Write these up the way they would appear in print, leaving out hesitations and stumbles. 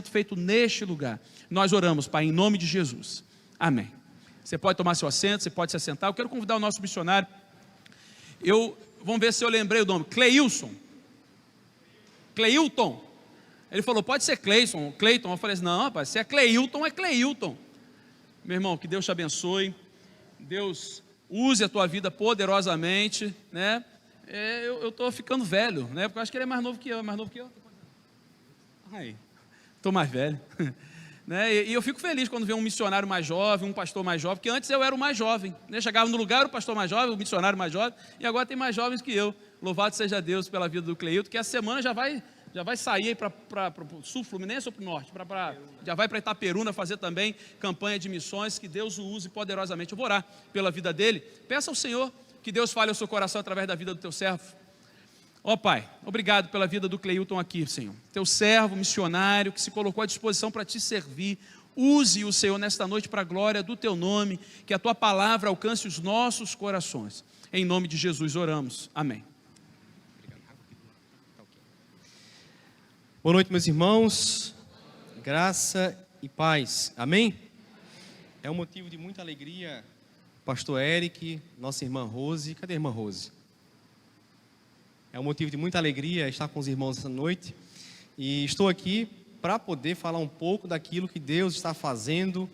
feito neste lugar. Nós oramos, Pai, em nome de Jesus. Amém. Você pode tomar seu assento, você pode se assentar. Eu quero convidar o nosso missionário. Vamos ver se eu lembrei o nome. Cleilton. Ele falou, pode ser Cleiton. Eu falei assim, não, rapaz, se é Cleilton, é Cleilton. Meu irmão, que Deus te abençoe. Deus use a tua vida poderosamente, né? Eu estou ficando velho, né? Porque eu acho que ele é mais novo que eu. Aí, estou mais velho. Né? E eu fico feliz quando vem um missionário mais jovem, um pastor mais jovem, porque antes eu era o mais jovem, né? Chegava no lugar, o pastor mais jovem, o missionário mais jovem, e agora tem mais jovens que eu. Louvado seja Deus pela vida do Cleilton, que a semana já vai sair para o sul Fluminense ou para o norte, já vai para Itaperuna fazer também campanha de missões, que Deus o use poderosamente. Eu vou orar pela vida dele. Peça ao Senhor que Deus fale ao seu coração através da vida do teu servo. Ó Pai, obrigado pela vida do Cleilton aqui, Senhor. Teu servo, missionário, que se colocou à disposição para te servir. Use-o, Senhor, nesta noite para a glória do teu nome, que a tua palavra alcance os nossos corações. Em nome de Jesus oramos. Amém. Boa noite, meus irmãos. Graça e paz. Amém? É um motivo de muita alegria, pastor Eric, nossa irmã Rose. Cadê a irmã Rose? É um motivo de muita alegria estar com os irmãos essa noite. E estou aqui para poder falar um pouco daquilo que Deus está fazendo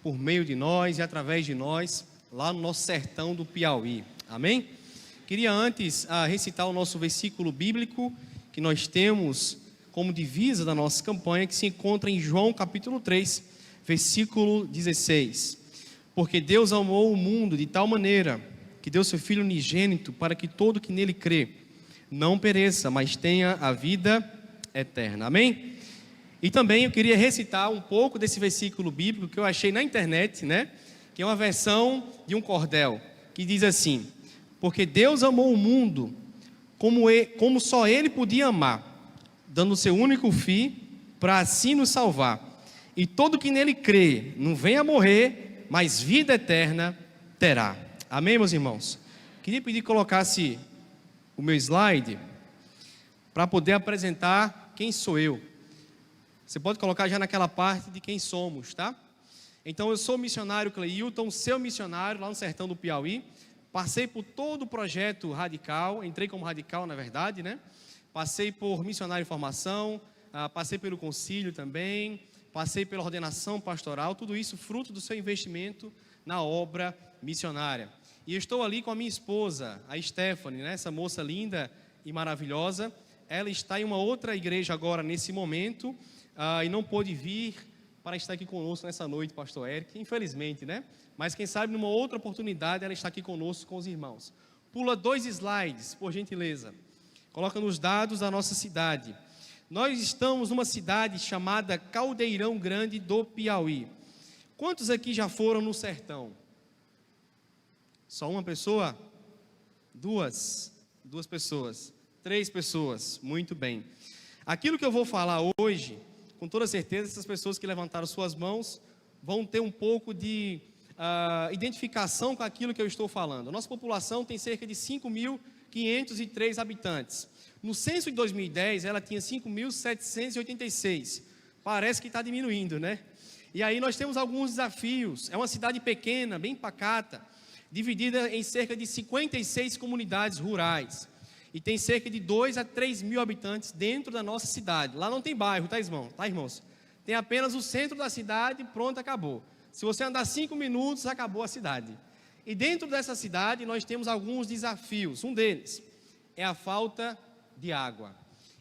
por meio de nós e através de nós, lá no nosso sertão do Piauí. Amém? Queria antes recitar o nosso versículo bíblico que nós temos como divisa da nossa campanha, que se encontra em João capítulo 3, versículo 16. Porque Deus amou o mundo de tal maneira que deu seu Filho unigênito para que todo que nele crê não pereça, mas tenha a vida eterna. Amém? E também eu queria recitar um pouco desse versículo bíblico que eu achei na internet, né? Que é uma versão de um cordel, que diz assim: porque Deus amou o mundo como só Ele podia amar, dando o seu único filho para assim nos salvar. E todo que nele crê não venha morrer, mas vida eterna terá. Amém, meus irmãos? Queria pedir que colocasse o meu slide para poder apresentar quem sou eu. Você pode colocar já naquela parte de quem somos, tá? Então eu sou o missionário Cleilton, seu missionário lá no sertão do Piauí. Passei por todo o projeto radical, entrei como radical na verdade, né? Passei por missionário em formação, passei pelo concílio também, passei pela ordenação pastoral, tudo isso fruto do seu investimento na obra missionária. E eu estou ali com a minha esposa, a Stephanie, né? Essa moça linda e maravilhosa. Ela está em uma outra igreja agora nesse momento e não pôde vir para estar aqui conosco nessa noite, pastor Eric, infelizmente, né? Mas quem sabe numa outra oportunidade ela está aqui conosco com os irmãos. Pula 2 slides, por gentileza. Coloca nos dados da nossa cidade. Nós estamos numa cidade chamada Caldeirão Grande do Piauí. Quantos aqui já foram no sertão? Só uma pessoa? 2 pessoas. 3 pessoas. Muito bem. Aquilo que eu vou falar hoje, com toda certeza, essas pessoas que levantaram suas mãos vão ter um pouco de identificação com aquilo que eu estou falando. A nossa população tem cerca de 5.503 habitantes. No censo de 2010, ela tinha 5.786. Parece que está diminuindo, né? E aí nós temos alguns desafios. É uma cidade pequena, bem pacata, dividida em cerca de 56 comunidades rurais. E tem cerca de 2 a 3 mil habitantes dentro da nossa cidade. Lá não tem bairro, tá, irmãos? Tem apenas o centro da cidade, pronto, acabou. Se você andar 5 minutos, acabou a cidade. E dentro dessa cidade nós temos alguns desafios. Um deles é a falta de água.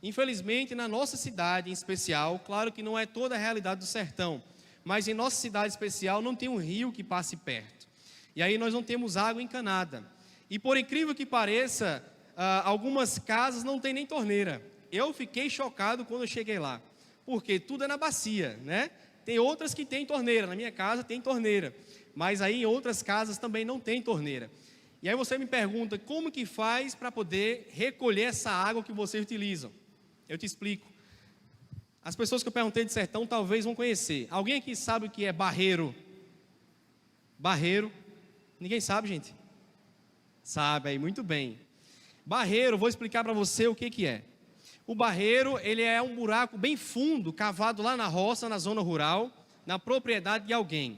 Infelizmente, na nossa cidade em especial, claro que não é toda a realidade do sertão, mas em nossa cidade especial não tem um rio que passe perto. E aí nós não temos água encanada. E por incrível que pareça, algumas casas não tem nem torneira. Eu fiquei chocado quando eu cheguei lá, porque tudo é na bacia, né? Tem outras que tem torneira, na minha casa tem torneira, mas aí em outras casas também não tem torneira. E aí você me pergunta, como que faz para poder recolher essa água que vocês utilizam? Eu te explico. As pessoas que eu perguntei de sertão talvez vão conhecer. Alguém aqui sabe o que é barreiro? Barreiro? Ninguém sabe, gente? Sabe aí, muito bem. Barreiro, vou explicar para você o que é. O barreiro, ele é um buraco bem fundo, cavado lá na roça, na zona rural, na propriedade de alguém.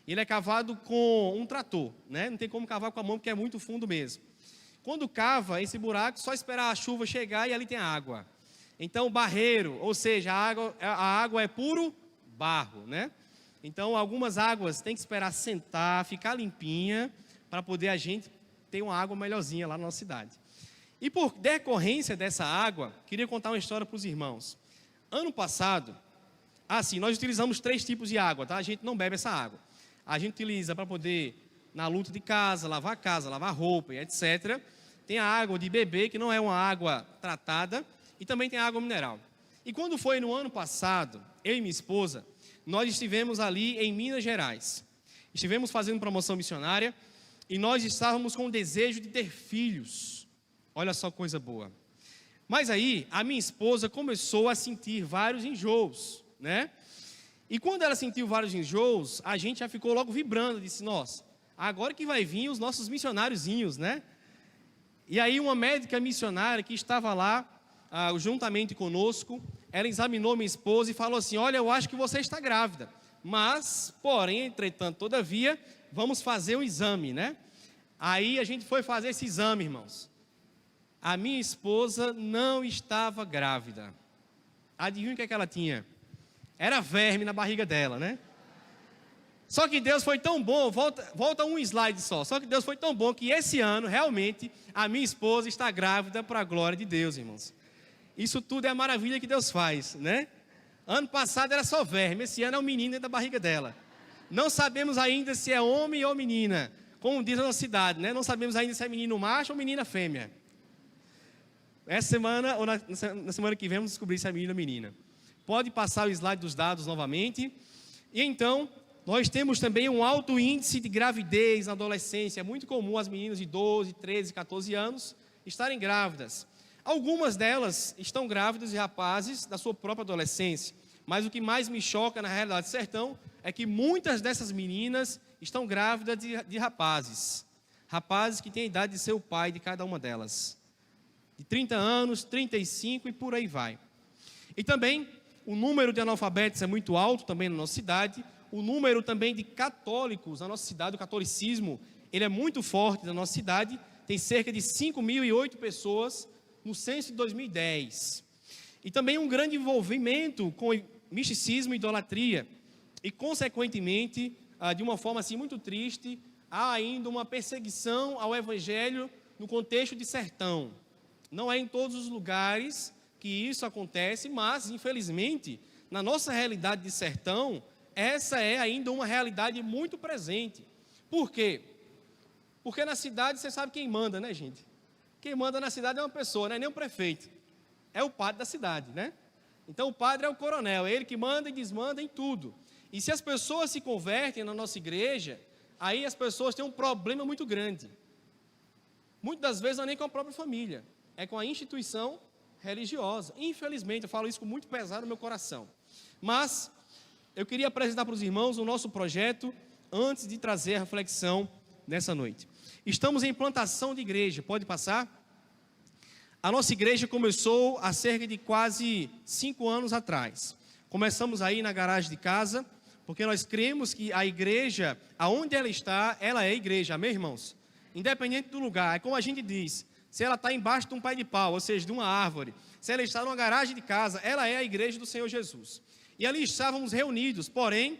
Ele é cavado com um trator, né? Não tem como cavar com a mão, porque é muito fundo mesmo. Quando cava esse buraco, só esperar a chuva chegar e ali tem água. Então, barreiro, ou seja, a água é puro barro, né? Então, algumas águas tem que esperar sentar, ficar limpinha, para poder a gente ter uma água melhorzinha lá na nossa cidade. E por decorrência dessa água, queria contar uma história para os irmãos. Ano passado, nós utilizamos 3 tipos de água, tá? A gente não bebe essa água. A gente utiliza para poder, na luta de casa, lavar roupa e etc. Tem a água de beber, que não é uma água tratada, e também tem a água mineral. E quando foi no ano passado, eu e minha esposa, nós estivemos ali em Minas Gerais. Estivemos fazendo promoção missionária e nós estávamos com o desejo de ter filhos. Olha só coisa boa. Mas aí, a minha esposa começou a sentir vários enjoos, né? E quando ela sentiu vários enjoos, a gente já ficou logo vibrando, disse, nossa, agora que vai vir os nossos missionáriozinhos, né? E aí uma médica missionária que estava lá, juntamente conosco, ela examinou minha esposa e falou assim, olha, eu acho que você está grávida, mas, porém, entretanto, todavia, vamos fazer um exame, né? Aí a gente foi fazer esse exame, irmãos. A minha esposa não estava grávida. Adivinha o que é que ela tinha? Era verme na barriga dela, né? Só que Deus foi tão bom, volta um slide só que Deus foi tão bom que esse ano, realmente, a minha esposa está grávida para a glória de Deus, irmãos. Isso tudo é a maravilha que Deus faz, né? Ano passado era só verme, esse ano é um menino dentro da barriga dela. Não sabemos ainda se é homem ou menina, como diz a nossa cidade, né? Não sabemos ainda se é menino macho ou menina fêmea. Essa semana, ou na semana que vem, vamos descobrir se é menino ou menina. Pode passar o slide dos dados novamente. E então, nós temos também um alto índice de gravidez na adolescência. É muito comum as meninas de 12, 13, 14 anos estarem grávidas. Algumas delas estão grávidas de rapazes da sua própria adolescência. Mas o que mais me choca na realidade do sertão é que muitas dessas meninas estão grávidas de rapazes. Rapazes que têm a idade de ser o pai de cada uma delas. De 30 anos, 35 e por aí vai. E também o número de analfabetos é muito alto também na nossa cidade. O número também de católicos na nossa cidade, o catolicismo, ele é muito forte na nossa cidade. Tem cerca de 5.008 pessoas no censo de 2010. E também um grande envolvimento com misticismo e idolatria. E, consequentemente, de uma forma assim muito triste, há ainda uma perseguição ao evangelho no contexto de sertão. Não é em todos os lugares que isso acontece, mas, infelizmente, na nossa realidade de sertão, essa é ainda uma realidade muito presente. Por quê? Porque na cidade você sabe quem manda, né, gente? Quem manda na cidade é uma pessoa, não é nem o prefeito. É o padre da cidade, né? Então o padre é o coronel, é ele que manda e desmanda em tudo. E se as pessoas se convertem na nossa igreja, aí as pessoas têm um problema muito grande. Muitas das vezes não é nem com a própria família, é com a instituição religiosa. Infelizmente, eu falo isso com muito pesar no meu coração. Mas eu queria apresentar para os irmãos o nosso projeto antes de trazer a reflexão nessa noite. Estamos em plantação de igreja, pode passar? A nossa igreja começou há cerca de quase 5 anos atrás. Começamos aí na garagem de casa, porque nós cremos que a igreja, aonde ela está, ela é igreja, amém, irmãos? Independente do lugar, é como a gente diz, se ela está embaixo de um pé de pau, ou seja, de uma árvore, se ela está numa garagem de casa, ela é a igreja do Senhor Jesus. E ali estávamos reunidos, porém,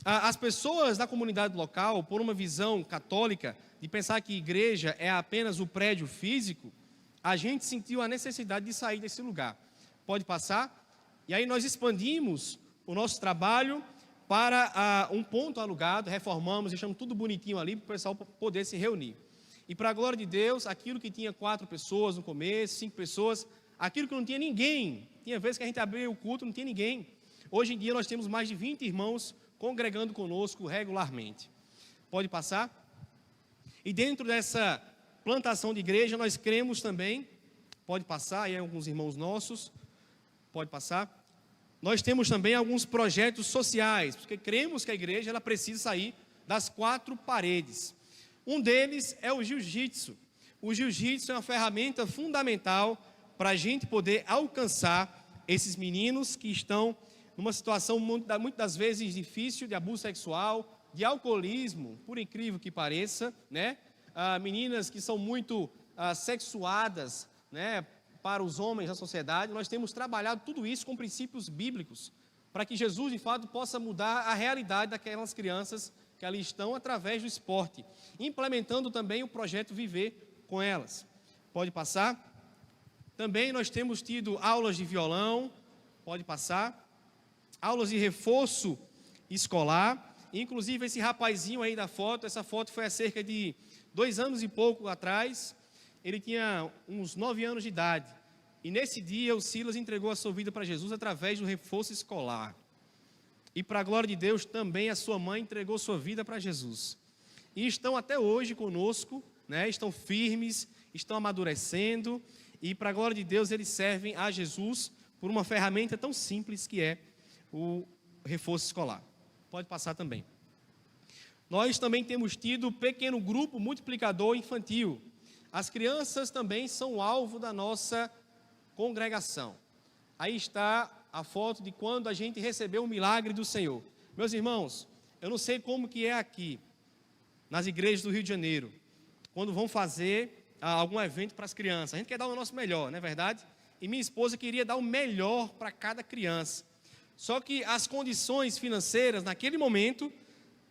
as pessoas da comunidade local, por uma visão católica, de pensar que igreja é apenas o prédio físico, a gente sentiu a necessidade de sair desse lugar. Pode passar? E aí nós expandimos o nosso trabalho para um ponto alugado, reformamos, deixamos tudo bonitinho ali para o pessoal poder se reunir. E para a glória de Deus, aquilo que tinha 4 pessoas no começo, 5 pessoas, aquilo que não tinha ninguém, tinha vezes que a gente abria o culto, não tinha ninguém. Hoje em dia nós temos mais de 20 irmãos congregando conosco regularmente. Pode passar? E dentro dessa plantação de igreja, nós cremos também, pode passar, aí alguns irmãos nossos, pode passar. Nós temos também alguns projetos sociais, porque cremos que a igreja ela precisa sair das 4 paredes. Um deles é o jiu-jitsu. O jiu-jitsu é uma ferramenta fundamental para a gente poder alcançar esses meninos que estão numa situação muitas das vezes difícil, de abuso sexual, de alcoolismo, por incrível que pareça, né? Meninas que são muito sexuadas, né, para os homens da sociedade. Nós temos trabalhado tudo isso com princípios bíblicos, para que Jesus, de fato, possa mudar a realidade daquelas crianças que ali estão através do esporte, implementando também o projeto Viver com elas. Pode passar? Também nós temos tido aulas de violão, pode passar, aulas de reforço escolar. Inclusive esse rapazinho aí da foto, essa foto foi há cerca de 2 anos e pouco atrás. Ele tinha uns 9 anos de idade. E nesse dia o Silas entregou a sua vida para Jesus através do reforço escolar. E para a glória de Deus também a sua mãe entregou sua vida para Jesus. E estão até hoje conosco, né? Estão firmes, estão amadurecendo. E para a glória de Deus eles servem a Jesus por uma ferramenta tão simples que é o reforço escolar. Pode passar também. Nós também temos tido um pequeno grupo multiplicador infantil. As crianças também são alvo da nossa congregação. Aí está a foto de quando a gente recebeu o milagre do Senhor. Meus irmãos, eu não sei como que é aqui, nas igrejas do Rio de Janeiro, quando vão fazer algum evento para as crianças. A gente quer dar o nosso melhor, não é verdade? E minha esposa queria dar o melhor para cada criança. Só que as condições financeiras, naquele momento,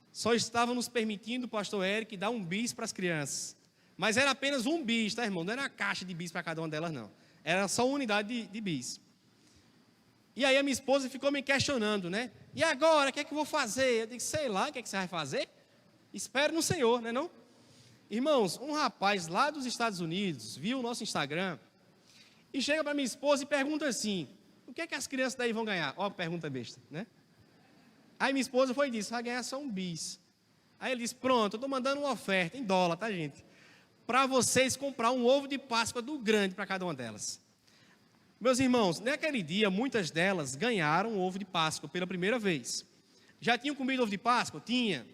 só estavam nos permitindo, pastor Eric, dar 1 bis para as crianças. Mas era apenas 1 bis, tá, irmão? Não era uma caixa de bis para cada uma delas, não. Era só uma unidade de bis. E aí a minha esposa ficou me questionando, né? E agora, o que é que eu vou fazer? Eu disse, sei lá, o que é que você vai fazer? Espere no Senhor, né não? Irmãos, um rapaz lá dos Estados Unidos viu o nosso Instagram e chega para minha esposa e pergunta assim, o que é que as crianças daí vão ganhar? Ó, pergunta besta, né? Aí minha esposa foi e disse, vai ganhar só 1 bis. Aí ele disse, pronto, eu estou mandando uma oferta, em dólar, tá, gente? Para vocês comprar um ovo de Páscoa do grande para cada uma delas. Meus irmãos, naquele dia, muitas delas ganharam um ovo de Páscoa pela primeira vez. Já tinham comido ovo de Páscoa? Tinha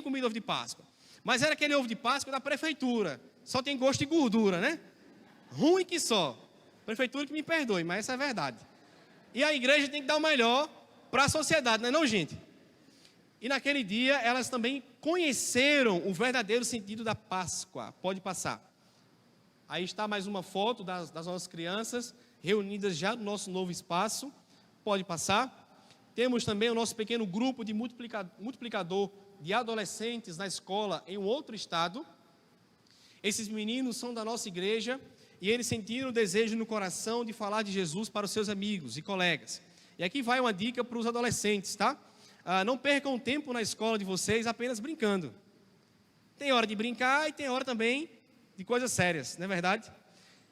comido ovo de Páscoa. Mas era aquele ovo de Páscoa da prefeitura. Só tem gosto de gordura, né? Ruim que só. Prefeitura que me perdoe, mas essa é a verdade. E a igreja tem que dar o melhor para a sociedade, não é não, gente? E naquele dia, elas também conheceram o verdadeiro sentido da Páscoa. Pode passar. Aí está mais uma foto das nossas crianças, reunidas já no nosso novo espaço. Pode passar. Temos também o nosso pequeno grupo de multiplicador de adolescentes na escola em um outro estado. Esses meninos são da nossa igreja e eles sentiram o desejo no coração de falar de Jesus para os seus amigos e colegas. E aqui vai uma dica para os adolescentes, tá? Não percam tempo na escola de vocês apenas brincando. Tem hora de brincar e tem hora também de coisas sérias, não é verdade?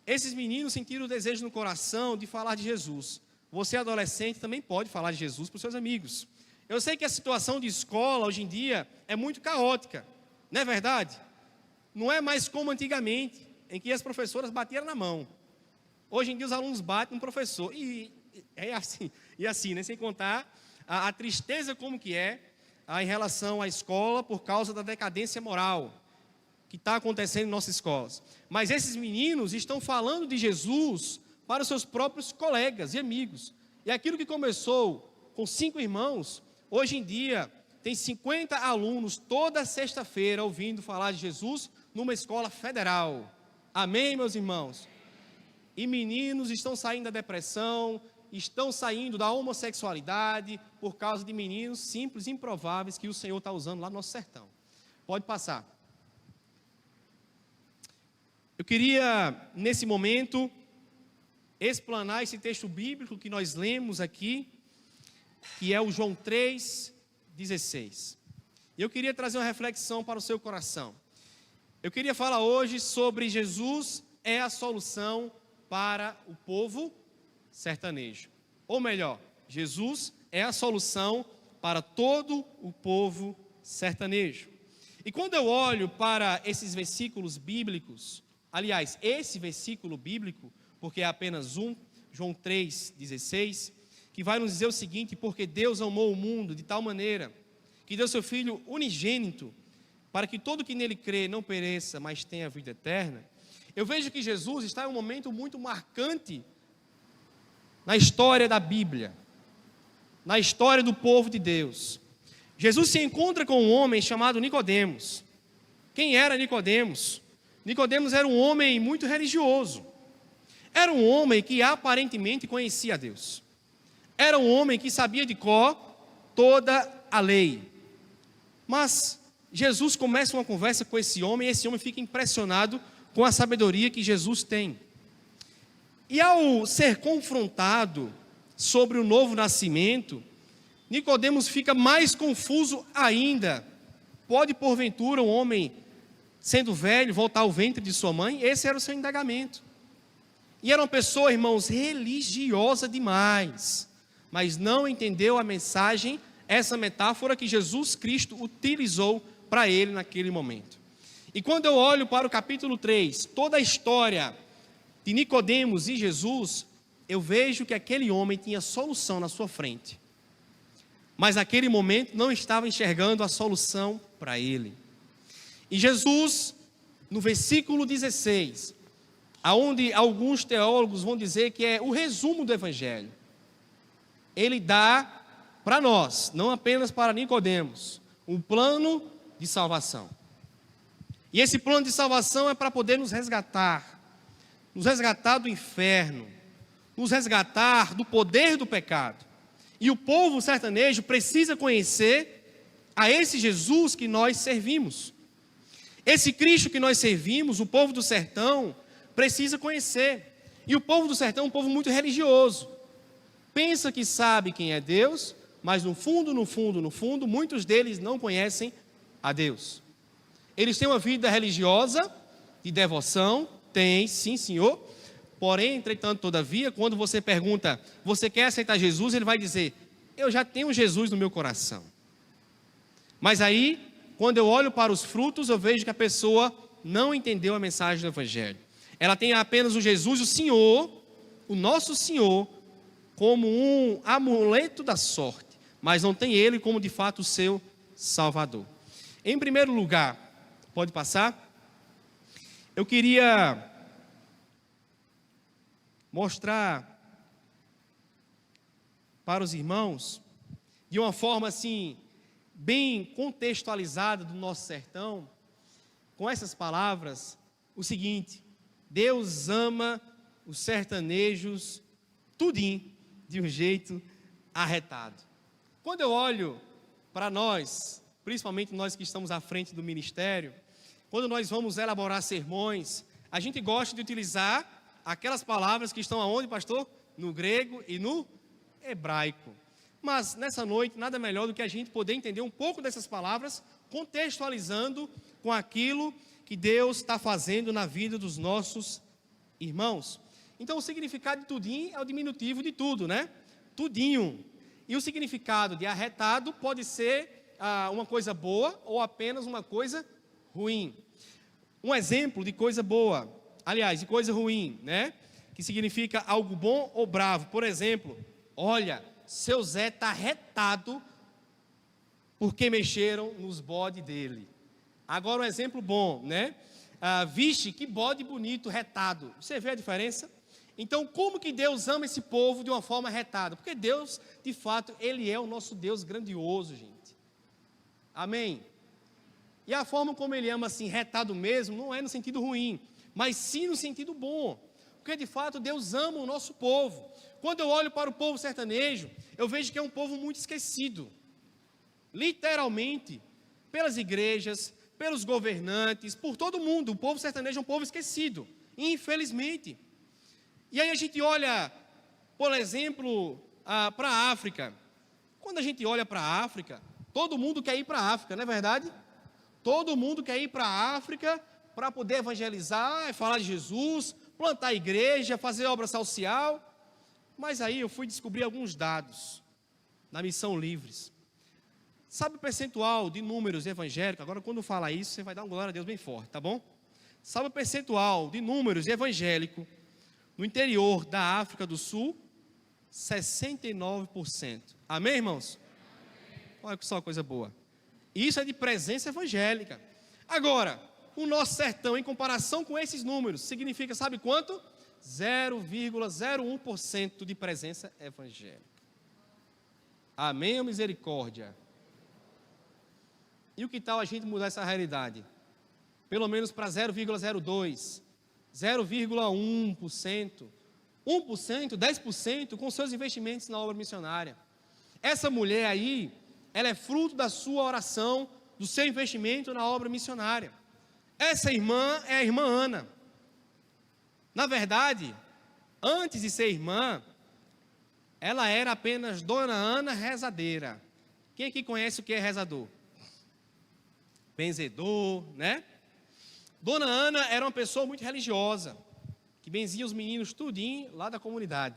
Esses meninos sentiram o desejo no coração de falar de Jesus. Você, adolescente, também pode falar de Jesus para os seus amigos. Eu sei que a situação de escola hoje em dia é muito caótica, não é verdade? Não é mais como antigamente, em que as professoras batiam na mão. Hoje em dia os alunos batem no professor. E é assim, né? Sem contar a tristeza como que é em relação à escola por causa da decadência moral que está acontecendo em nossas escolas. Mas esses meninos estão falando de Jesus para os seus próprios colegas e amigos. E aquilo que começou com 5 irmãos, hoje em dia tem 50 alunos toda sexta-feira ouvindo falar de Jesus numa escola federal. Amém, meus irmãos? E meninos estão saindo da depressão, estão saindo da homossexualidade por causa de meninos simples, improváveis que o Senhor está usando lá no nosso sertão. Pode passar. Eu queria, nesse momento, explanar esse texto bíblico que nós lemos aqui, que é o João 3,16. Eu queria trazer uma reflexão para o seu coração. Eu queria falar hoje sobre Jesus é a solução para o povo sertanejo. Ou melhor, Jesus é a solução para todo o povo sertanejo. E quando eu olho para esses versículos bíblicos, aliás, esse versículo bíblico, porque é apenas um, João 3,16, que vai nos dizer o seguinte: porque Deus amou o mundo de tal maneira que deu seu Filho unigênito, para que todo que nele crê não pereça, mas tenha vida eterna. Eu vejo que Jesus está em um momento muito marcante na história da Bíblia, na história do povo de Deus. Jesus se encontra com um homem chamado Nicodemos. Quem era Nicodemos? Nicodemos era um homem muito religioso. Era um homem que aparentemente conhecia a Deus. Era um homem que sabia de cor toda a lei. Mas Jesus começa uma conversa com esse homem, e esse homem fica impressionado com a sabedoria que Jesus tem. E ao ser confrontado sobre o novo nascimento, Nicodemos fica mais confuso ainda. Pode, porventura, um homem, sendo velho, voltar ao ventre de sua mãe? Esse era o seu indagamento. E era uma pessoa, irmãos, religiosa demais, mas não entendeu a mensagem, essa metáfora que Jesus Cristo utilizou para ele naquele momento. E quando eu olho para o capítulo 3, toda a história de Nicodemos e Jesus, eu vejo que aquele homem tinha solução na sua frente. Mas naquele momento não estava enxergando a solução para ele. E Jesus, no versículo 16, aonde alguns teólogos vão dizer que é o resumo do Evangelho, ele dá para nós, não apenas para Nicodemos, um plano de salvação. E esse plano de salvação é para poder nos resgatar do inferno, nos resgatar do poder do pecado. E o povo sertanejo precisa conhecer a esse Jesus que nós servimos. Esse Cristo que nós servimos, o povo do sertão, precisa conhecer. E o povo do sertão é um povo muito religioso. Pensa que sabe quem é Deus, mas no fundo, muitos deles não conhecem a Deus. Eles têm uma vida religiosa, de devoção, tem, sim, senhor. Porém, entretanto, todavia, quando você pergunta, você quer aceitar Jesus? Ele vai dizer, eu já tenho Jesus no meu coração. Mas aí, quando eu olho para os frutos, eu vejo que a pessoa não entendeu a mensagem do Evangelho. Ela tem apenas o Jesus, o Senhor, o nosso Senhor, como um amuleto da sorte, mas não tem Ele como de fato o seu Salvador. Em primeiro lugar, pode passar? Eu queria mostrar para os irmãos, de uma forma assim, bem contextualizada do nosso sertão, com essas palavras, o seguinte: Deus ama os sertanejos tudinho, de um jeito arretado. Quando eu olho para nós, principalmente nós que estamos à frente do ministério, quando nós vamos elaborar sermões, a gente gosta de utilizar aquelas palavras que estão aonde, pastor? No grego e no hebraico. Mas nessa noite, nada melhor do que a gente poder entender um pouco dessas palavras, contextualizando com aquilo que Deus está fazendo na vida dos nossos irmãos. Então o significado de tudinho é o diminutivo de tudo, né? Tudinho. E o significado de arretado pode ser uma coisa boa ou apenas uma coisa ruim. Um exemplo de coisa boa, aliás, de coisa ruim, né? Que significa algo bom ou bravo. Por exemplo, olha, seu Zé está retado porque mexeram nos bodes dele. Agora um exemplo bom, né? Vixe, que bode bonito, retado. Você vê a diferença? Então, como que Deus ama esse povo de uma forma retada? Porque Deus, de fato, Ele é o nosso Deus grandioso, gente. Amém? E a forma como Ele ama, assim, retado mesmo, não é no sentido ruim, mas sim no sentido bom. Porque, de fato, Deus ama o nosso povo. Quando eu olho para o povo sertanejo, eu vejo que é um povo muito esquecido. Literalmente, pelas igrejas, pelos governantes, por todo mundo. O povo sertanejo é um povo esquecido, infelizmente. E aí a gente olha, por exemplo, para a África. Quando a gente olha para a África, todo mundo quer ir para a África, não é verdade? Todo mundo quer ir para a África para poder evangelizar, falar de Jesus, plantar igreja, fazer obra social. Mas aí eu fui descobrir alguns dados na Missão Livres. Sabe o percentual de números evangélicos? Agora, quando fala isso, você vai dar uma glória a Deus bem forte, tá bom? Sabe o percentual de números evangélicos no interior da África do Sul? 69%. Amém, irmãos? Olha só que coisa boa. Isso é de presença evangélica. Agora, o nosso sertão, em comparação com esses números, significa, sabe quanto? 0,01% de presença evangélica. Amém ou misericórdia? E o que tal a gente mudar essa realidade? Pelo menos para 0,02%, 0,1%, 1%, 10% com seus investimentos na obra missionária. Essa mulher aí, ela é fruto da sua oração, do seu investimento na obra missionária. Essa irmã é a irmã Ana. Na verdade, antes de ser irmã, ela era apenas Dona Ana rezadeira. Quem aqui conhece o que é rezador? Benzedor, né? Dona Ana era uma pessoa muito religiosa, que benzia os meninos tudinho lá da comunidade.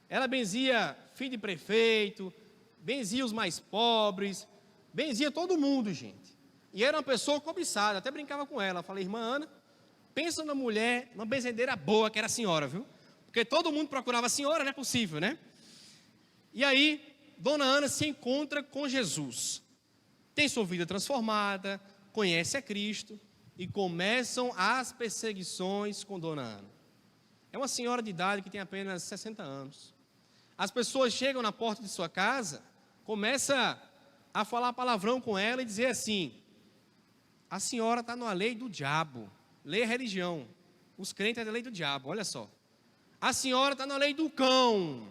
Ela benzia filho de prefeito, benzia os mais pobres, benzia todo mundo, gente. E era uma pessoa cobiçada, até brincava com ela. Falei, irmã Ana, pensa na mulher, uma benzedeira boa que era a senhora, viu? Porque todo mundo procurava a senhora, não é possível, né? E aí, Dona Ana se encontra com Jesus. Tem sua vida transformada, conhece a Cristo e começam as perseguições com Dona Ana. É uma senhora de idade que tem apenas 60 anos. As pessoas chegam na porta de sua casa, começam a falar palavrão com ela e dizer assim: a senhora está na lei do diabo, lei é religião, os crentes é da lei do diabo, olha só. A senhora está na lei do cão,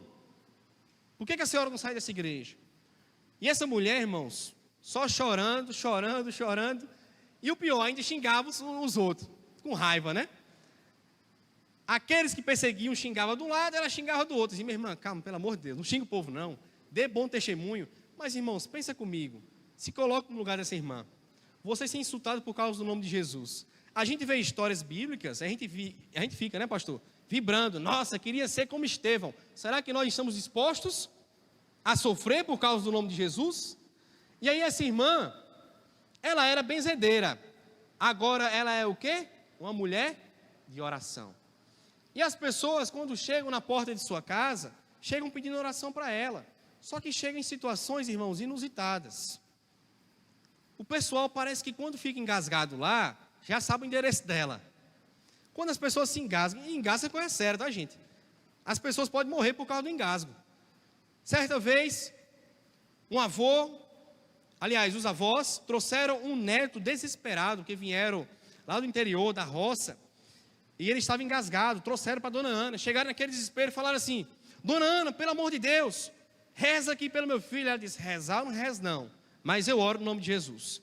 por que a senhora não sai dessa igreja? E essa mulher, irmãos, só chorando, chorando, chorando, e o pior, ainda xingava os outros, com raiva, né? Aqueles que perseguiam xingavam de um lado, ela xingava do outro. E minha irmã, calma, pelo amor de Deus, não xinga o povo não, dê bom testemunho. Mas irmãos, pensa comigo, se coloca no lugar dessa irmã. Você ser insultado por causa do nome de Jesus. A gente vê histórias bíblicas, a gente fica, né, pastor? Vibrando, nossa, queria ser como Estevão. Será que nós estamos dispostos a sofrer por causa do nome de Jesus? E aí essa irmã, ela era benzedeira. Agora ela é o quê? Uma mulher de oração. E as pessoas, quando chegam na porta de sua casa, chegam pedindo oração para ela. Só que chegam em situações, irmãos, inusitadas. O pessoal parece que quando fica engasgado lá, já sabe o endereço dela. Quando as pessoas se engasgam, e engasga é coisa séria, tá, gente? As pessoas podem morrer por causa do engasgo. Certa vez, um avô, aliás, os avós, trouxeram um neto desesperado, que vieram lá do interior, da roça, e ele estava engasgado, trouxeram para Dona Ana, chegaram naquele desespero e falaram assim: Dona Ana, pelo amor de Deus, reza aqui pelo meu filho. Ela disse: rezar não reza não, mas eu oro no nome de Jesus.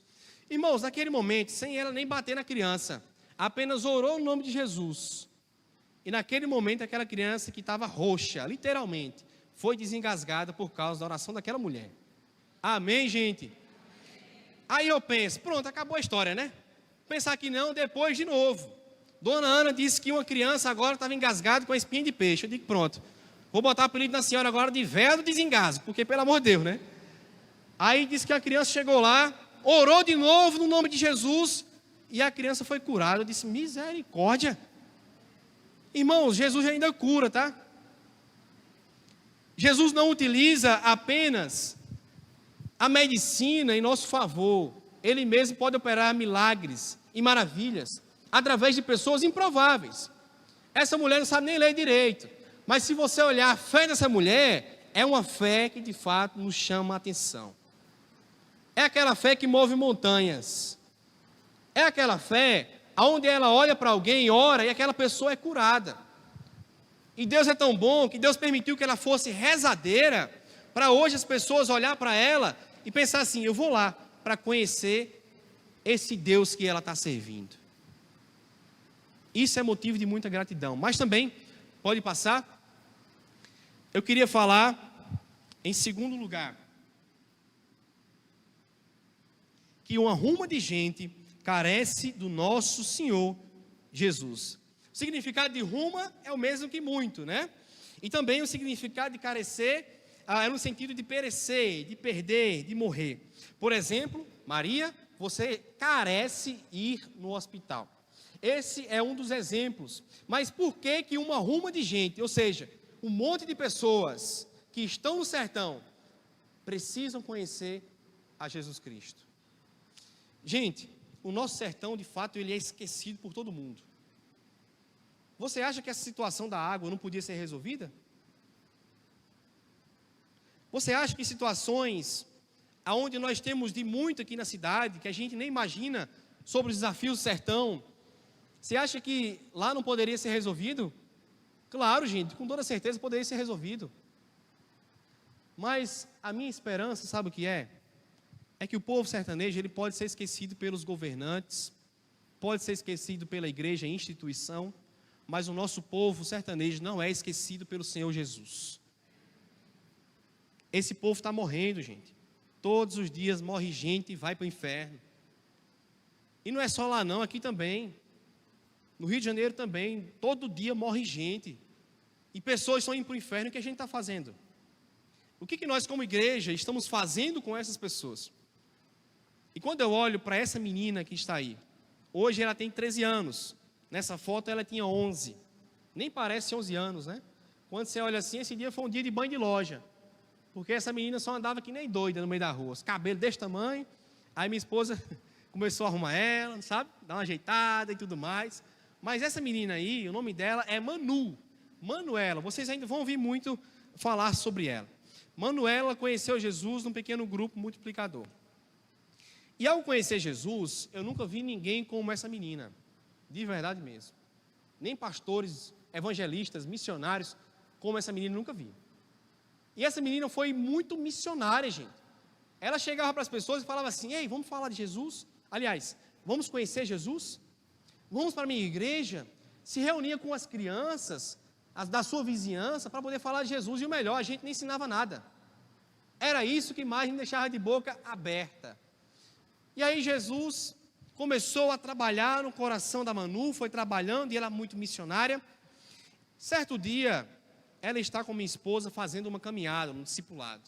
Irmãos, naquele momento, sem ela nem bater na criança, apenas orou no nome de Jesus. E naquele momento, aquela criança que estava roxa, literalmente, foi desengasgada por causa da oração daquela mulher. Amém, gente? Aí eu penso, pronto, acabou a história, né? Pensar que não, depois de novo. Dona Ana disse que uma criança agora estava engasgada com a espinha de peixe. Eu digo, pronto, vou botar o apelido na senhora agora de véia do desengasgo, porque pelo amor de Deus, né? Aí disse que a criança chegou lá, orou de novo no nome de Jesus, e a criança foi curada. Eu disse, misericórdia. Irmãos, Jesus ainda cura, tá? Jesus não utiliza apenas a medicina em nosso favor. Ele mesmo pode operar milagres e maravilhas através de pessoas improváveis. Essa mulher não sabe nem ler direito, mas se você olhar a fé dessa mulher, é uma fé que de fato nos chama a atenção. É aquela fé que move montanhas. É aquela fé onde ela olha para alguém, ora e aquela pessoa é curada. E Deus é tão bom que Deus permitiu que ela fosse rezadeira, para hoje as pessoas olhar para ela e pensar assim: eu vou lá para conhecer esse Deus que ela está servindo. Isso é motivo de muita gratidão. Mas também, pode passar, eu queria falar, em segundo lugar, que uma ruma de gente carece do nosso Senhor Jesus. O significado de ruma é o mesmo que muito, né? E também o significado de carecer é no sentido de perecer, de perder, de morrer. Por exemplo, Maria, você carece ir no hospital. Esse é um dos exemplos. Mas por que que uma ruma de gente, ou seja, um monte de pessoas que estão no sertão, precisam conhecer a Jesus Cristo? Gente, o nosso sertão, de fato, ele é esquecido por todo mundo. Você acha que essa situação da água não podia ser resolvida? Você acha que situações onde nós temos de muito aqui na cidade, que a gente nem imagina sobre os desafios do sertão, você acha que lá não poderia ser resolvido? Claro, gente, com toda certeza poderia ser resolvido. Mas a minha esperança, sabe o que é? É que o povo sertanejo, ele pode ser esquecido pelos governantes, pode ser esquecido pela igreja, instituição, mas o nosso povo sertanejo não é esquecido pelo Senhor Jesus. Esse povo está morrendo, gente. Todos os dias morre gente e vai para o inferno. E não é só lá não, aqui também. No Rio de Janeiro também, todo dia morre gente. E pessoas estão indo para o inferno. O que a gente está fazendo? O que nós como igreja estamos fazendo com essas pessoas? E quando eu olho para essa menina que está aí, hoje ela tem 13 anos. Nessa foto ela tinha 11. Nem parece 11 anos, né? Quando você olha assim, esse dia foi um dia de banho de loja. Porque essa menina só andava que nem doida no meio da rua. Os cabelos desse tamanho. Aí minha esposa começou a arrumar ela, sabe? Dar uma ajeitada e tudo mais. Mas essa menina aí, o nome dela é Manu. Manuela. Vocês ainda vão ouvir muito falar sobre ela. Manuela conheceu Jesus num pequeno grupo multiplicador. E ao conhecer Jesus, eu nunca vi ninguém como essa menina. De verdade mesmo. Nem pastores, evangelistas, missionários, como essa menina, nunca vi. E essa menina foi muito missionária, gente. Ela chegava para as pessoas e falava assim: ei, vamos falar de Jesus? Aliás, vamos conhecer Jesus? Vamos para a minha igreja? Se reunia com as crianças da sua vizinhança para poder falar de Jesus. E o melhor, a gente não ensinava nada. Era isso que mais me deixava de boca aberta. E aí Jesus começou a trabalhar no coração da Manu, foi trabalhando, e ela muito missionária. Certo dia, ela está com minha esposa fazendo uma caminhada, um discipulado.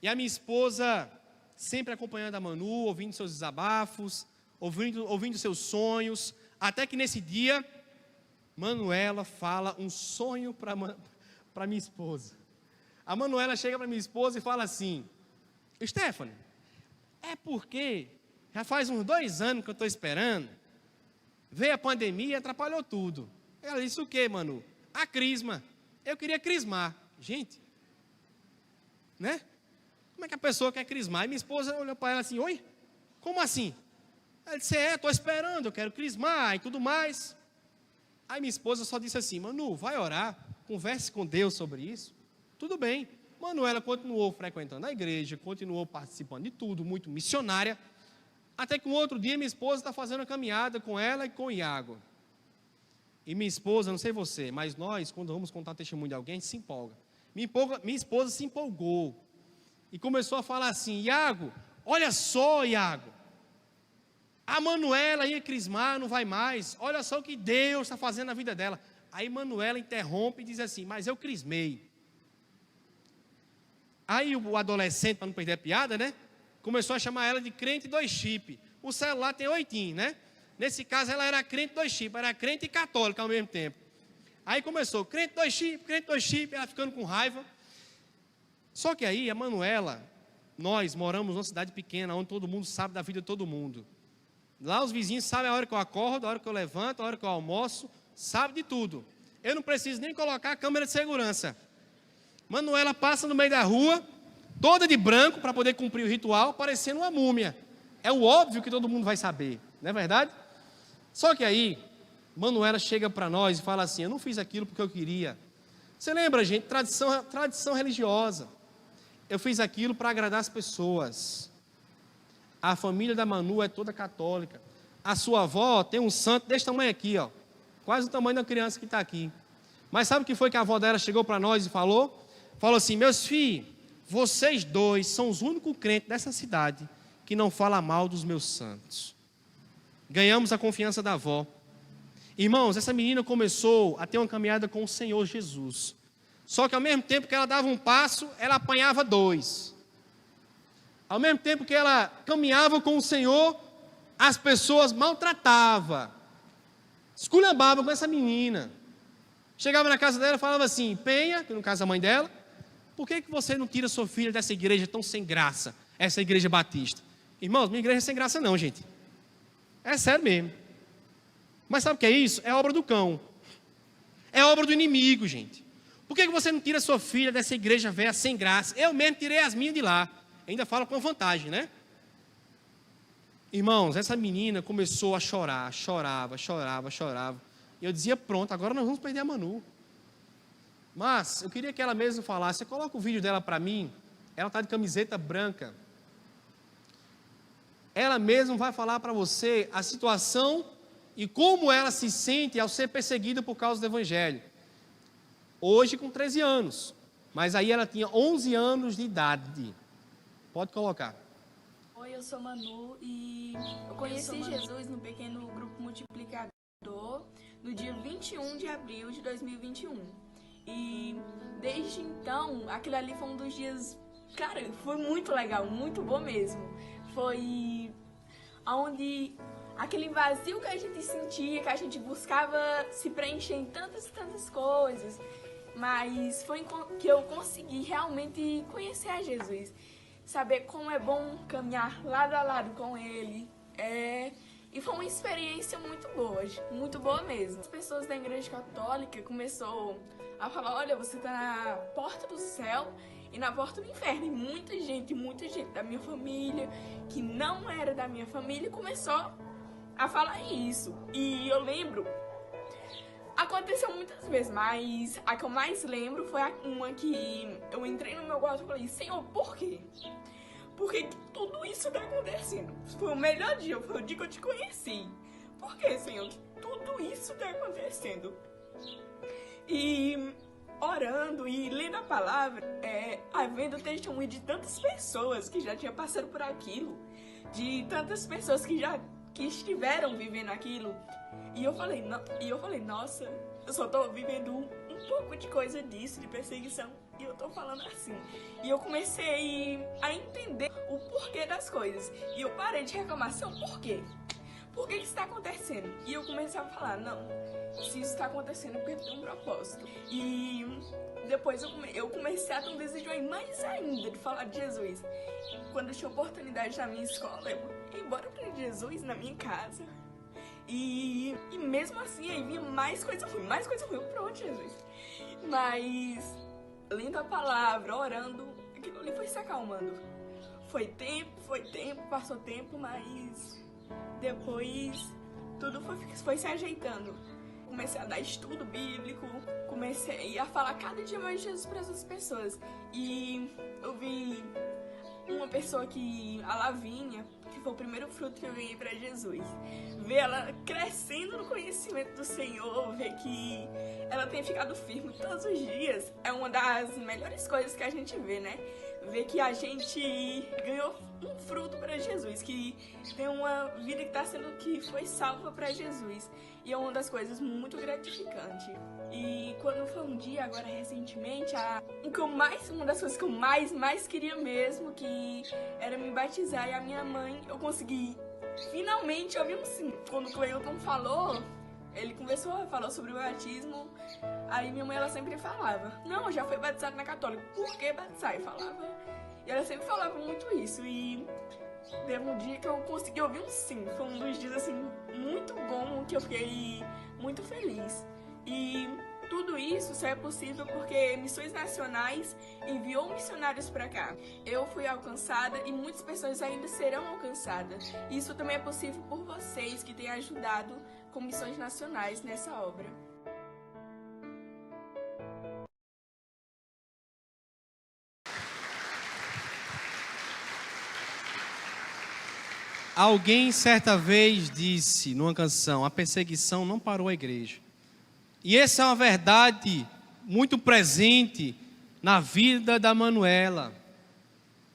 E a minha esposa sempre acompanhando a Manu, ouvindo seus desabafos, ouvindo seus sonhos, até que nesse dia, Manuela fala um sonho para minha esposa. A Manuela chega para minha esposa e fala assim: Stephanie, é porque já faz uns 2 anos que eu estou esperando, veio a pandemia e atrapalhou tudo. Ela disse: o que, Manu? A crisma. Eu queria crismar. Gente, né? Como é que a pessoa quer crismar? E minha esposa olhou para ela assim: oi? Como assim? Ela disse: estou esperando, eu quero crismar e tudo mais. Aí minha esposa só disse assim: Manu, vai orar, converse com Deus sobre isso. Tudo bem. Manuela continuou frequentando a igreja, continuou participando de tudo, muito missionária. Até que um outro dia minha esposa está fazendo uma caminhada com ela e com o Iago. E minha esposa, não sei você, mas nós, quando vamos contar testemunho de alguém, a gente se empolga. Minha esposa se empolgou e começou a falar assim: Iago, olha só, Iago, a Manuela ia crismar, não vai mais. Olha só o que Deus está fazendo na vida dela. Aí Manuela interrompe e diz assim: mas eu crismei. Aí o adolescente, para não perder a piada, né? Começou a chamar ela de crente 2 chip. O celular tem 8, né? Nesse caso ela era crente 2 chip, era crente e católica ao mesmo tempo. Aí começou, crente 2 chip, ela ficando com raiva. Só que aí a Manuela, nós moramos numa cidade pequena, onde todo mundo sabe da vida de todo mundo. Lá os vizinhos sabem a hora que eu acordo, a hora que eu levanto, a hora que eu almoço, sabe de tudo. Eu não preciso nem colocar a câmera de segurança. Manuela passa no meio da rua, toda de branco, para poder cumprir o ritual, parecendo uma múmia. É o óbvio que todo mundo vai saber, não é verdade? Só que aí, Manuela chega para nós e fala assim: eu não fiz aquilo porque eu queria. Você lembra, gente, tradição religiosa. Eu fiz aquilo para agradar as pessoas. A família da Manu é toda católica. A sua avó tem um santo desse tamanho aqui, ó, quase o tamanho da criança que está aqui. Mas sabe o que foi que a avó dela chegou para nós e falou? Falou assim: meus filhos, vocês 2 são os únicos crentes dessa cidade que não falam mal dos meus santos. Ganhamos a confiança da avó. Irmãos, essa menina começou a ter uma caminhada com o Senhor Jesus. Só que ao mesmo tempo que ela dava um passo, ela apanhava 2. Ao mesmo tempo que ela caminhava com o Senhor, as pessoas maltratavam, esculhambavam com essa menina. Chegava na casa dela e falava assim: Penha, que no caso a mãe dela, por que você não tira sua filha dessa igreja tão sem graça, essa igreja batista? Irmãos, minha igreja é sem graça não, gente. É sério mesmo. Mas sabe o que é isso? É obra do cão. É obra do inimigo, gente. Por que você não tira sua filha dessa igreja velha sem graça? Eu mesmo tirei as minhas de lá. Ainda falo com vantagem, né? Irmãos, essa menina começou a chorar, chorava. E eu dizia, pronto, agora nós vamos perder a Manu. Mas eu queria que ela mesma falasse. Você coloca o vídeo dela para mim. Ela está de camiseta branca. Ela mesma vai falar para você a situação e como ela se sente ao ser perseguida por causa do Evangelho. Hoje com 13 anos. Mas aí ela tinha 11 anos de idade. Pode colocar. Oi, eu sou Manu e eu conheci Jesus no pequeno grupo multiplicador no dia 21 de abril de 2021. E desde então, aquilo ali foi um dos dias, cara, foi muito legal, muito bom mesmo. Foi onde aquele vazio que a gente sentia, que a gente buscava se preencher em tantas e tantas coisas, mas foi que eu consegui realmente conhecer a Jesus. Saber como é bom caminhar lado a lado com Ele. E foi uma experiência muito boa mesmo. As pessoas da igreja católica começaram a falar, olha, você está na porta do céu e na porta do inferno. E muita gente da minha família, que não era da minha família, começou a falar isso. E eu lembro, aconteceu muitas vezes, mas a que eu mais lembro foi uma que eu entrei no meu quarto e falei, Senhor, por quê? Por que tudo isso está acontecendo? Foi o melhor dia, foi o dia que eu te conheci. Por que, Senhor, que tudo isso está acontecendo? E orando e lendo a palavra, havendo testemunho de tantas pessoas que já tinham passado por aquilo, de tantas pessoas que estiveram vivendo aquilo. E eu falei, nossa, eu só tô vivendo um pouco de coisa disso, de perseguição, e eu tô falando assim. E eu comecei a entender o porquê das coisas. E eu parei de reclamar, por quê? Por que isso tá acontecendo? E eu comecei a falar, não, se isso tá acontecendo é porque tem um propósito. E depois eu comecei a ter um desejo mais ainda de falar de Jesus. Quando eu tinha oportunidade na minha escola, eu ia embora pra Jesus na minha casa. E mesmo assim, aí vinha mais coisa ruim, pronto, Jesus. Mas, lendo a palavra, orando, aquilo ali foi se acalmando. Foi tempo, passou tempo, mas depois tudo foi se ajeitando. Comecei a dar estudo bíblico, comecei a falar cada dia mais de Jesus para essas pessoas. E eu vi uma pessoa a Lavínia, que foi o primeiro fruto que eu ganhei para Jesus. Ver ela crescendo no conhecimento do Senhor, ver que ela tem ficado firme todos os dias, é uma das melhores coisas que a gente vê, né? Ver que a gente ganhou um fruto para Jesus, que tem uma vida que foi salva para Jesus. E é uma das coisas muito gratificantes. E quando foi um dia, agora recentemente, uma das coisas que eu mais queria mesmo, que era me batizar, e a minha mãe, eu consegui finalmente ouvir um sim. Quando o Cleilton falou, ele falou sobre o batismo, aí minha mãe, ela sempre falava, não, já foi batizado na católica, por que batizar? E falava, e ela sempre falava muito isso, e teve um dia que eu consegui ouvir um sim. Foi um dos dias, assim, muito bom, que eu fiquei muito feliz. E tudo isso só é possível porque Missões Nacionais enviou missionários para cá. Eu fui alcançada e muitas pessoas ainda serão alcançadas. Isso também é possível por vocês que têm ajudado com Missões Nacionais nessa obra. Alguém certa vez disse numa canção, a perseguição não parou a igreja. E essa é uma verdade muito presente na vida da Manuela.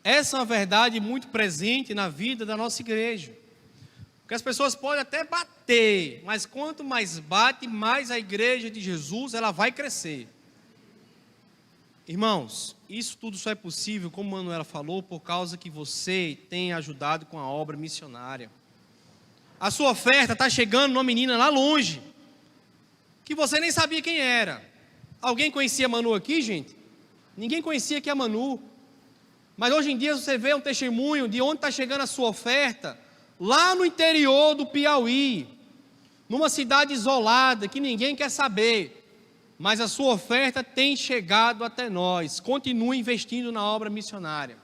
Essa é uma verdade muito presente na vida da nossa igreja. Porque as pessoas podem até bater, mas quanto mais bate, mais a igreja de Jesus ela vai crescer. Irmãos, isso tudo só é possível, como a Manuela falou, por causa que você tem ajudado com a obra missionária. A sua oferta está chegando numa menina lá longe, que você nem sabia quem era. Alguém conhecia a Manu aqui, gente? Ninguém conhecia aqui a Manu. Mas hoje em dia você vê um testemunho de onde está chegando a sua oferta, lá no interior do Piauí, numa cidade isolada que ninguém quer saber, mas a sua oferta tem chegado até nós. Continue investindo na obra missionária.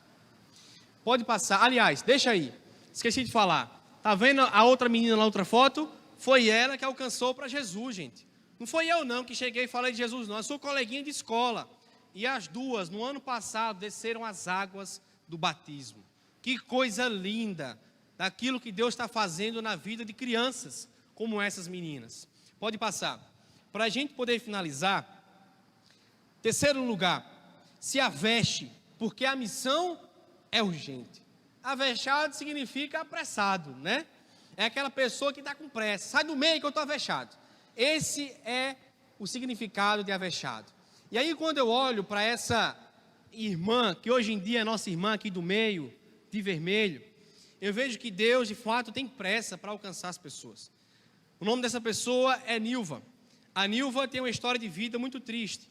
Pode passar. Aliás, deixa aí. Esqueci de falar. Está vendo a outra menina na outra foto? Foi ela que alcançou para Jesus, gente. Não foi eu não que cheguei e falei de Jesus não. Eu sou coleguinha de escola. E as duas, no ano passado, desceram as águas do batismo. Que coisa linda daquilo que Deus está fazendo na vida de crianças como essas meninas. Pode passar. Para a gente poder finalizar, terceiro lugar, se aveste, porque a missão é urgente. Avexado significa apressado, né? É aquela pessoa que está com pressa. Sai do meio que eu estou avexado. Esse é o significado de avexado. E aí quando eu olho para essa irmã, que hoje em dia é nossa irmã aqui do meio, de vermelho, eu vejo que Deus de fato tem pressa para alcançar as pessoas. O nome dessa pessoa é Nilva. A Nilva tem uma história de vida muito triste.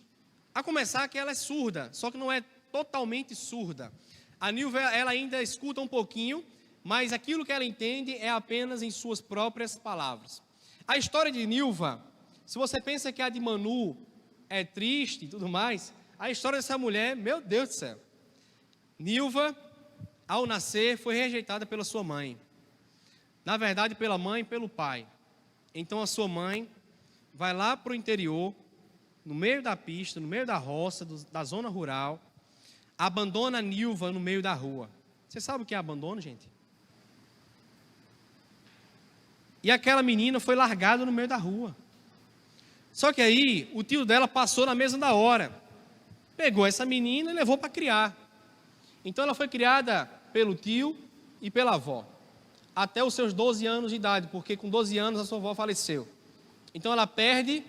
A começar que ela é surda, só que não é totalmente surda. A Nilva, ela ainda escuta um pouquinho, mas aquilo que ela entende é apenas em suas próprias palavras. A história de Nilva, se você pensa que a de Manu é triste e tudo mais, a história dessa mulher, meu Deus do céu. Nilva, ao nascer, foi rejeitada pela sua mãe. Na verdade, pela mãe e pelo pai. Então a sua mãe vai lá para o interior, no meio da pista, no meio da roça, da zona rural, abandona a Nilva no meio da rua. Você sabe o que é abandono, gente? E aquela menina foi largada no meio da rua. Só que aí, o tio dela passou na mesma da hora. Pegou essa menina e levou para criar. Então ela foi criada pelo tio e pela avó. Até os seus 12 anos de idade, porque com 12 anos a sua avó faleceu. Então ela perde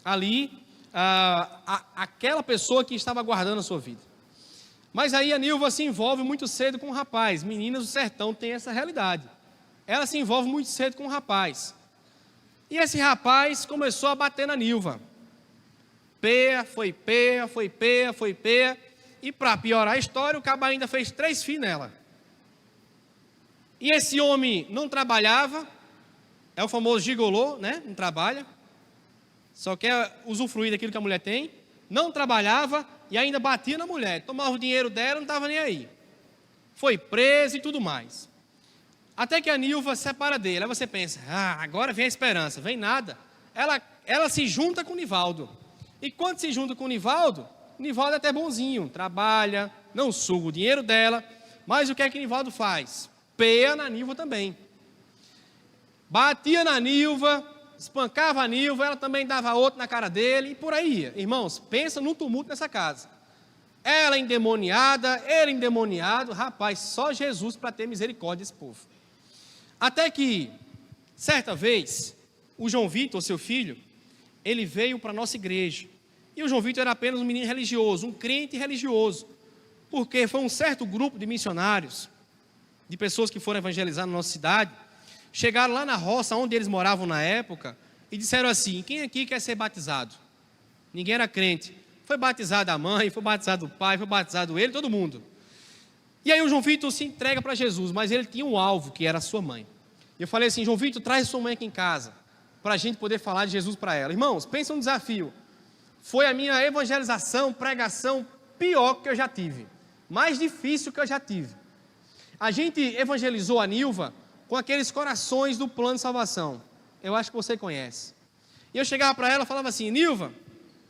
ali aquela pessoa que estava guardando a sua vida. Mas aí a Nilva se envolve muito cedo com um rapaz. Meninas do sertão têm essa realidade. Ela se envolve muito cedo com um rapaz. E esse rapaz começou a bater na Nilva. Peia, foi peia, foi peia, foi peia. E para piorar a história, o cabo ainda fez 3 filhos nela. E esse homem não trabalhava, é o famoso gigolô, né? Não trabalha, só quer usufruir daquilo que a mulher tem. Não trabalhava e ainda batia na mulher, tomava o dinheiro dela, não estava nem aí. Foi preso e tudo mais. Até que a Nilva se separa dele. Aí você pensa, agora vem a esperança. Vem nada. Ela se junta com o Nivaldo. E quando se junta com o Nivaldo é até bonzinho, trabalha, não suga o dinheiro dela. Mas o que é que o Nivaldo faz? Peia na Nilva também. Batia na Nilva, espancava a Nilva, ela também dava outro na cara dele, e por aí ia. Irmãos, pensa num tumulto nessa casa. Ela endemoniada, ele endemoniado, rapaz, só Jesus para ter misericórdia desse povo. Até que, certa vez, o João Vitor, seu filho, ele veio para a nossa igreja. E o João Vitor era apenas um menino religioso, um crente religioso. Porque foi um certo grupo de missionários, de pessoas que foram evangelizar na nossa cidade, chegaram lá na roça, onde eles moravam na época, e disseram assim, quem aqui quer ser batizado? Ninguém era crente. Foi batizado a mãe, foi batizado o pai, foi batizado ele, todo mundo. E aí o João Vitor se entrega para Jesus, mas ele tinha um alvo, que era a sua mãe. Eu falei assim, João Vitor, traz sua mãe aqui em casa, para a gente poder falar de Jesus para ela. Irmãos, pensa um desafio. Foi a minha evangelização, pregação pior que eu já tive. Mais difícil que eu já tive. A gente evangelizou a Nilva com aqueles corações do plano de salvação. Eu acho que você conhece. E eu chegava para ela e falava assim, Nilva,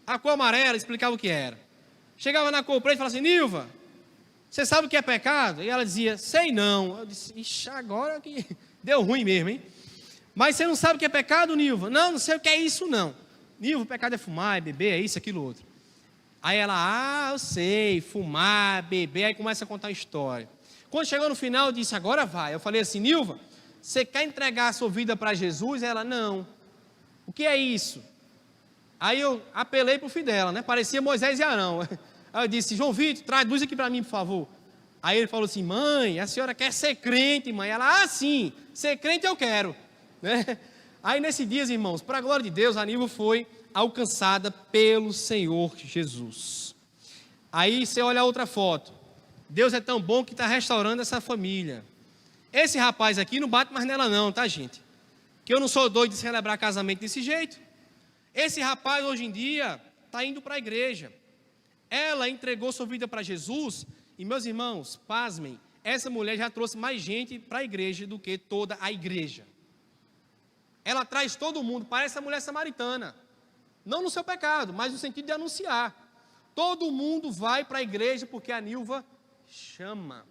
a cor amarela, explicava o que era. Chegava na cor preta e falava assim, Nilva, você sabe o que é pecado? E ela dizia, sei não. Eu disse, ixi, agora que deu ruim mesmo, hein? Mas você não sabe o que é pecado, Nilva? Não, não sei o que é isso não. Nilva, o pecado é fumar, é beber, é isso, aquilo, outro. Aí ela, eu sei, fumar, beber, aí começa a contar a história. Quando chegou no final, eu disse, agora vai. Eu falei assim, Nilva, você quer entregar a sua vida para Jesus? Ela, não. O que é isso? Aí eu apelei para o filho dela, né? Parecia Moisés e Arão. Aí eu disse, João Vitor, traduz aqui para mim, por favor. Aí ele falou assim, mãe, a senhora quer ser crente, mãe? Ela, sim, ser crente eu quero. Né? Aí nesses dias, irmãos, para a glória de Deus, a Nilva foi alcançada pelo Senhor Jesus. Aí você olha a outra foto. Deus é tão bom que está restaurando essa família. Esse rapaz aqui não bate mais nela não, tá, gente? Que eu não sou doido de celebrar casamento desse jeito. Esse rapaz, hoje em dia, está indo para a igreja. Ela entregou sua vida para Jesus. E, meus irmãos, pasmem, essa mulher já trouxe mais gente para a igreja do que toda a igreja. Ela traz todo mundo, parece a mulher samaritana. Não no seu pecado, mas no sentido de anunciar. Todo mundo vai para a igreja porque a Nilva chama.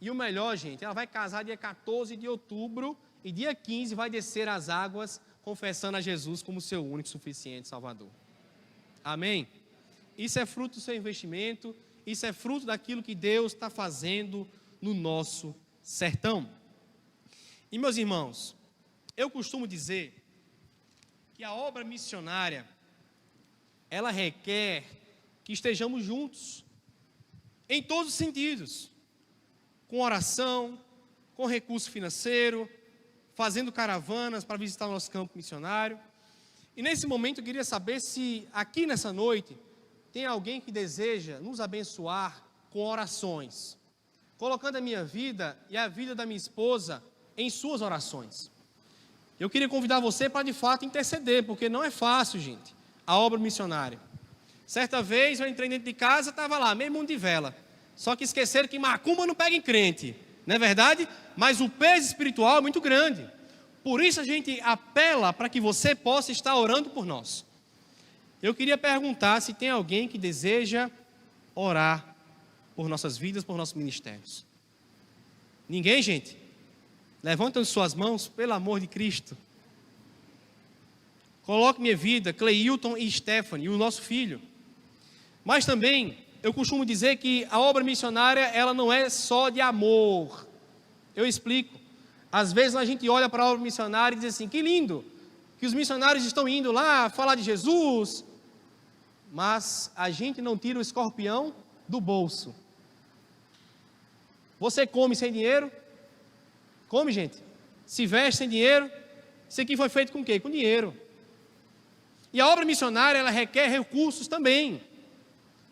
E o melhor, gente, ela vai casar dia 14 de outubro e dia 15 vai descer as águas, confessando a Jesus como seu único e suficiente Salvador. Amém? Isso é fruto do seu investimento, isso é fruto daquilo que Deus está fazendo no nosso sertão. E, meus irmãos, eu costumo dizer que a obra missionária, ela requer que estejamos juntos, em todos os sentidos, com oração, com recurso financeiro, fazendo caravanas para visitar o nosso campo missionário. E nesse momento eu queria saber se aqui nessa noite tem alguém que deseja nos abençoar com orações, colocando a minha vida e a vida da minha esposa em suas orações. Eu queria convidar você para de fato interceder, porque não é fácil, gente, a obra missionária. Certa vez eu entrei dentro de casa, estava lá, meio mundo de vela. Só que esqueceram que macumba não pega em crente, não é verdade? Mas o peso espiritual é muito grande. Por isso a gente apela para que você possa estar orando por nós. Eu queria perguntar se tem alguém que deseja orar por nossas vidas, por nossos ministérios. Ninguém, gente? Levantem suas mãos, pelo amor de Cristo. Coloque minha vida, Cleilton e Stephanie, o nosso filho. Mas também, eu costumo dizer que a obra missionária, ela não é só de amor. Eu explico. Às vezes a gente olha para a obra missionária e diz assim, que lindo, que os missionários estão indo lá falar de Jesus, mas a gente não tira o escorpião do bolso. Você come sem dinheiro? Come, gente. Se veste sem dinheiro? Isso aqui foi feito com o quê? Com dinheiro. E a obra missionária, ela requer recursos também.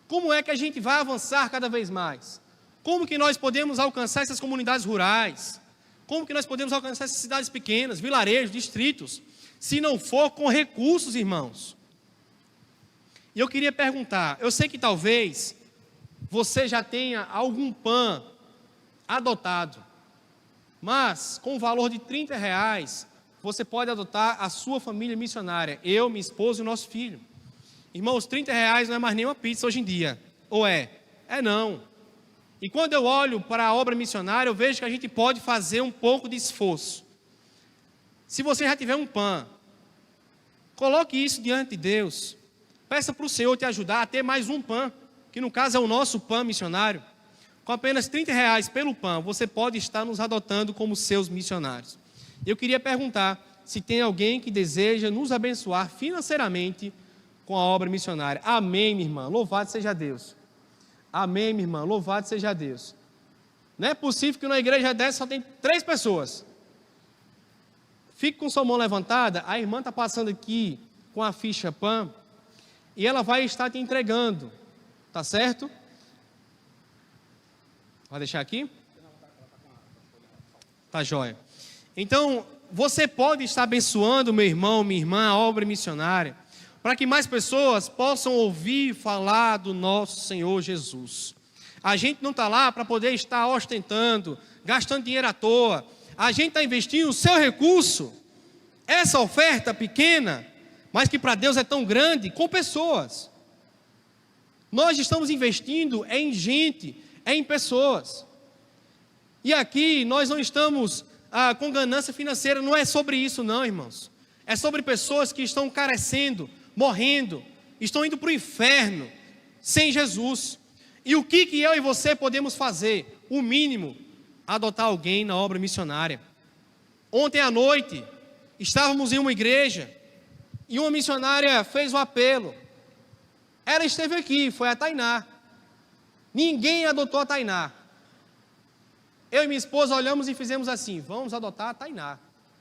Como é que a gente vai avançar cada vez mais? Como que nós podemos alcançar essas comunidades rurais? Como que nós podemos alcançar essas cidades pequenas, vilarejos, distritos, se não for com recursos, irmãos? E eu queria perguntar, eu sei que talvez você já tenha algum PAN adotado, mas com o valor de R$30, você pode adotar a sua família missionária, eu, minha esposa e o nosso filho. Irmãos, R$30 não é mais nem uma pizza hoje em dia, ou é? É não. E quando eu olho para a obra missionária, eu vejo que a gente pode fazer um pouco de esforço. Se você já tiver um PAN, coloque isso diante de Deus. Peça para o Senhor te ajudar a ter mais um PAN, que no caso é o nosso PAN missionário. Com apenas R$30 pelo PAN, você pode estar nos adotando como seus missionários. Eu queria perguntar se tem alguém que deseja nos abençoar financeiramente com a obra missionária. Amém, minha irmã. Louvado seja Deus. Amém, minha irmã. Louvado seja Deus. Não é possível que numa igreja dessa só tem 3 pessoas. Fique com sua mão levantada. A irmã está passando aqui com a ficha PAN e ela vai estar te entregando. Tá certo? Vai deixar aqui? Tá jóia. Então, você pode estar abençoando, meu irmão, minha irmã, a obra missionária, para que mais pessoas possam ouvir falar do nosso Senhor Jesus. A gente não está lá para poder estar ostentando, gastando dinheiro à toa. A gente está investindo o seu recurso, essa oferta pequena, mas que para Deus é tão grande, com pessoas. Nós estamos investindo em gente, em pessoas. E aqui nós não estamos com ganância financeira, não é sobre isso não, irmãos. É sobre pessoas que estão carecendo, morrendo, estão indo para o inferno, sem Jesus. E o que eu e você podemos fazer? O mínimo, adotar alguém na obra missionária. Ontem à noite, estávamos em uma igreja, e uma missionária fez o apelo. Ela esteve aqui, foi a Tainá. Ninguém adotou a Tainá. Eu e minha esposa olhamos e fizemos assim, vamos adotar a Tainá.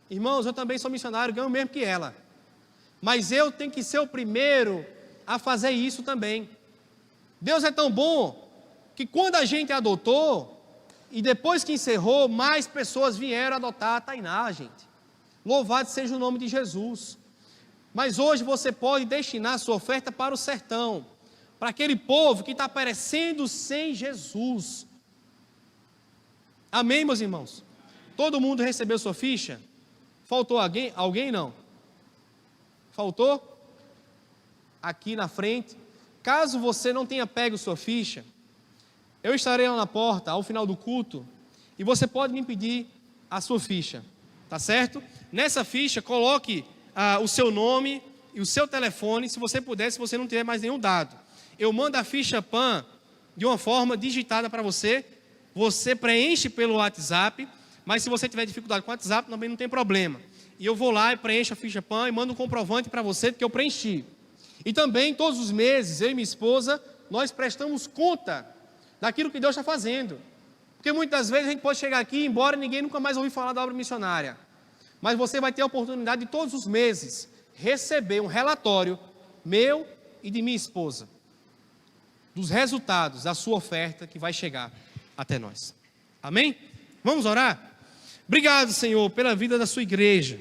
Irmãos, eu também sou missionário, ganho mesmo que ela. Mas eu tenho que ser o primeiro a fazer isso também. Deus é tão bom, que quando a gente adotou, E depois que encerrou, mais pessoas vieram adotar a Tainá, gente. Louvado seja o nome de Jesus. Mas hoje você pode destinar sua oferta para o sertão, para aquele povo que está perecendo sem Jesus. Amém, meus irmãos? Todo mundo recebeu sua ficha? Faltou alguém? Alguém não? Faltou? Aqui na frente. Caso você não tenha pego sua ficha, eu estarei lá na porta ao final do culto e você pode me pedir a sua ficha, tá certo? Nessa ficha coloque o seu nome e o seu telefone, se você puder, se você não tiver mais nenhum dado. Eu mando a ficha PAN de uma forma digitada para você, você preenche pelo WhatsApp, mas se você tiver dificuldade com o WhatsApp, também não tem problema. E eu vou lá e preencho a ficha PAN e mando um comprovante para você de que eu preenchi. E também, todos os meses, eu e minha esposa, nós prestamos conta daquilo que Deus está fazendo. Porque muitas vezes a gente pode chegar aqui e ir embora e ninguém nunca mais ouviu falar da obra missionária. Mas você vai ter a oportunidade de todos os meses receber um relatório meu e de minha esposa dos resultados da sua oferta que vai chegar até nós. Amém? Vamos orar? Obrigado, Senhor, pela vida da sua igreja.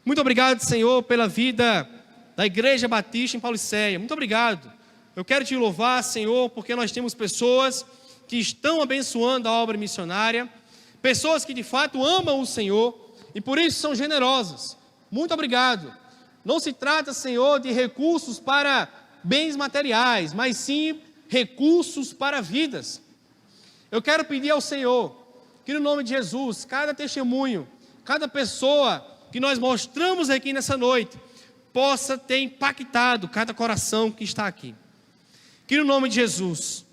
Muito obrigado, Senhor, pela vida da Igreja Batista em Paulicéia. Muito obrigado. Eu quero te louvar, Senhor, porque nós temos pessoas que estão abençoando a obra missionária, pessoas que de fato amam o Senhor e por isso são generosas. Muito obrigado. Não se trata, Senhor, de recursos para bens materiais, mas sim recursos para vidas. Eu quero pedir ao Senhor que no nome de Jesus, cada testemunho, cada pessoa que nós mostramos aqui nessa noite, possa ter impactado cada coração que está aqui. Que no nome de Jesus,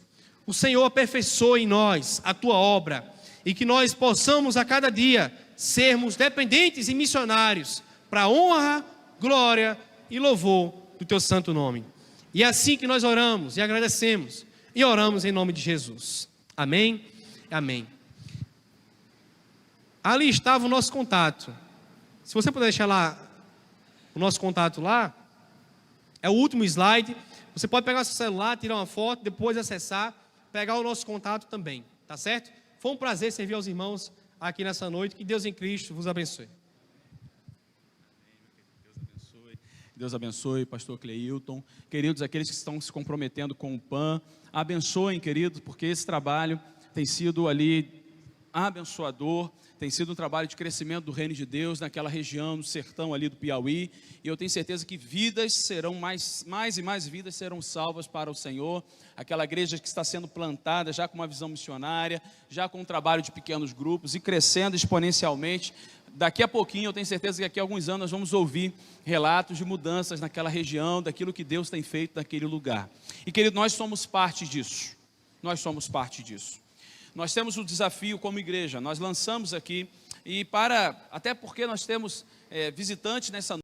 o Senhor aperfeiçoe em nós a tua obra e que nós possamos a cada dia sermos dependentes e missionários para a honra, glória e louvor do teu santo nome. E é assim que nós oramos e agradecemos e oramos em nome de Jesus. Amém? Amém. Ali estava o nosso contato. Se você puder deixar lá o nosso contato lá, é o último slide. Você pode pegar seu celular, tirar uma foto, depois acessar, pegar o nosso contato também, tá certo? Foi um prazer servir aos irmãos aqui nessa noite. Que Deus em Cristo vos abençoe. Deus abençoe, pastor Cleilton. Queridos, aqueles que estão se comprometendo com o PAN, abençoem, queridos, porque esse trabalho tem sido ali abençoador, tem sido um trabalho de crescimento do reino de Deus naquela região, no sertão ali do Piauí, e eu tenho certeza que vidas serão mais e mais vidas serão salvas para o Senhor. Aquela igreja que está sendo plantada já com uma visão missionária, já com um trabalho de pequenos grupos e crescendo exponencialmente. Daqui a pouquinho, eu tenho certeza que daqui a alguns anos nós vamos ouvir relatos de mudanças naquela região, daquilo que Deus tem feito naquele lugar. E querido, nós somos parte disso, nós somos parte disso. Nós temos um desafio como igreja, nós lançamos aqui, até porque nós temos visitantes nessa noite.